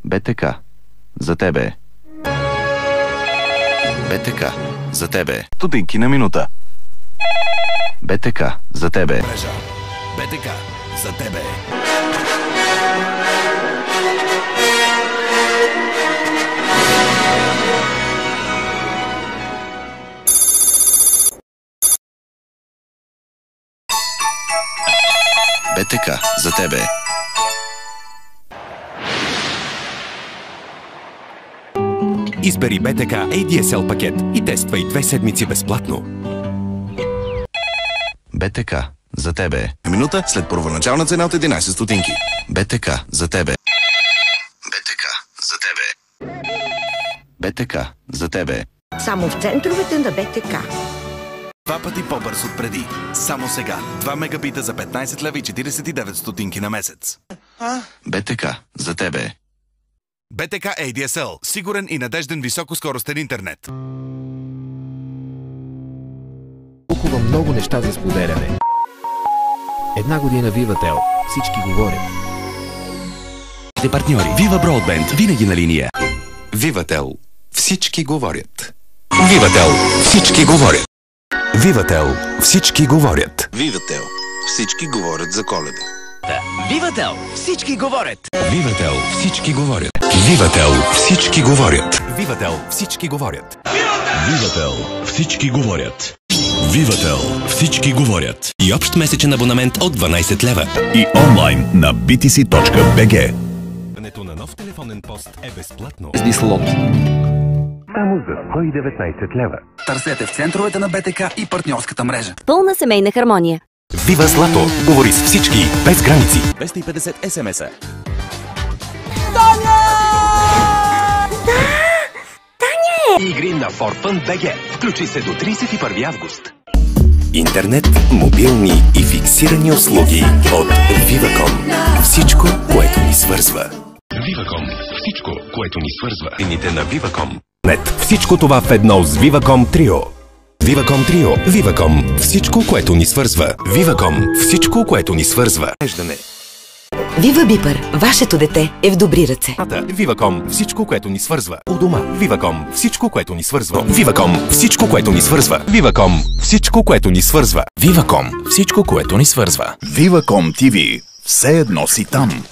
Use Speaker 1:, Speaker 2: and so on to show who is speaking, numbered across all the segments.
Speaker 1: БТК. За тебе. БТК. За тебе. Стотинки на минута. БТК. За тебе.
Speaker 2: Мрежа. БТК. За тебе.
Speaker 1: БТК. За тебе.
Speaker 3: Избери БТК ADSL пакет и тествай 2 седмици безплатно.
Speaker 1: БТК. За тебе. Минута след първоначална цена от 11 стотинки. БТК. За тебе. БТК. За тебе. БТК. За тебе.
Speaker 4: Само в центровете на БТК.
Speaker 2: 2 пъти по-бърз от преди. Само сега. 2 мегабита за 15 лева и 49 стотинки на месец.
Speaker 1: БТК. За тебе.
Speaker 2: БТК ADSL. Сигурен и надежден високоскоростен интернет.
Speaker 5: Толкова много неща за споделяне. Една година Vivatel. Всички говорят.
Speaker 3: Партньори Viva Broadband. Винаги на линия. Vivatel. Всички говорят. Vivatel. Всички говорят. Vivatel. Всички говорят.
Speaker 1: Vivatel. Всички говорят за Коледа.
Speaker 6: Vivatel! Всички говорят!
Speaker 3: Vivatel. Всички говорят. Vivatel. Всички говорят. Vivatel. Всички говорят.
Speaker 7: Vivatel. Всички говорят. Vivatel. Всички говорят.
Speaker 3: И общ месечен абонамент от 12 лева.
Speaker 7: И онлайн на btc.bg.
Speaker 3: Ването на нов телефонен пост е безплатно.
Speaker 5: Слот.
Speaker 3: Само за 119 лева.
Speaker 8: Търсете в центровете на БТК и партньорската мрежа.
Speaker 9: Пълна семейна хармония.
Speaker 3: Вива Злато. Говори с всички, без граници.
Speaker 2: 250 СМС-а.
Speaker 6: Игри на Forfun BG. Включи се до 31 август.
Speaker 3: Интернет, мобилни и фиксирани услуги от Viva.com. Всичко, което ни свързва.
Speaker 7: Viva.com. Всичко, което ни свързва.
Speaker 3: Ините на Viva.com. Нет. Всичко това в едно с Viva.com Trio. Viva.com Trio. Viva.com. Всичко, което ни свързва. Viva.com. Всичко, което ни свързва.
Speaker 9: Вива Бипър. Вашето дете е в добри ръце.
Speaker 3: Viva.com. Всичко, което ни свързва. У дома. Viva.com. Всичко, което ни свързва. Viva.com. Всичко, което ни свързва. Viva.com. Всичко, което ни свързва.
Speaker 7: Viva.com. Всичко, което ни свързва.
Speaker 10: Viva.com TV. Все едно си там.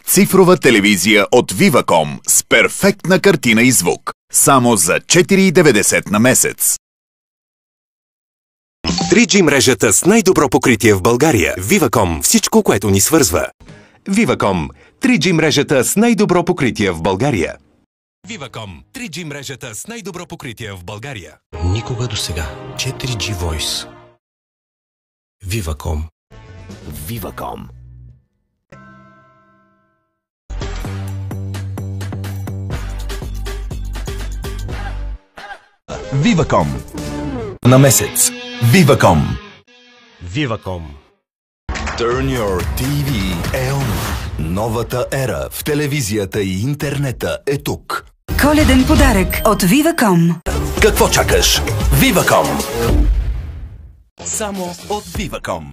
Speaker 10: Цифрова телевизия от Viva.com с перфектна картина и звук. Само за 4,90 на месец.
Speaker 3: 3G мрежата с най-добро покритие в България. Viva.com. Всичко, което ни свързва. Viva.com. 3G мрежата с най-добро покритие в България. Viva.com. 3G мрежата с най-добро покритие в България.
Speaker 7: Никога до сега. 4G Voice. Viva.com.
Speaker 5: Viva.com.
Speaker 10: Viva.com. На месец. Viva.com.
Speaker 7: Viva.com.
Speaker 10: Turn your TV on. Новата ера в телевизията и интернета е тук.
Speaker 11: Коледен подарък от Viva.com.
Speaker 10: Какво чакаш? Viva.com. Само от Viva.com.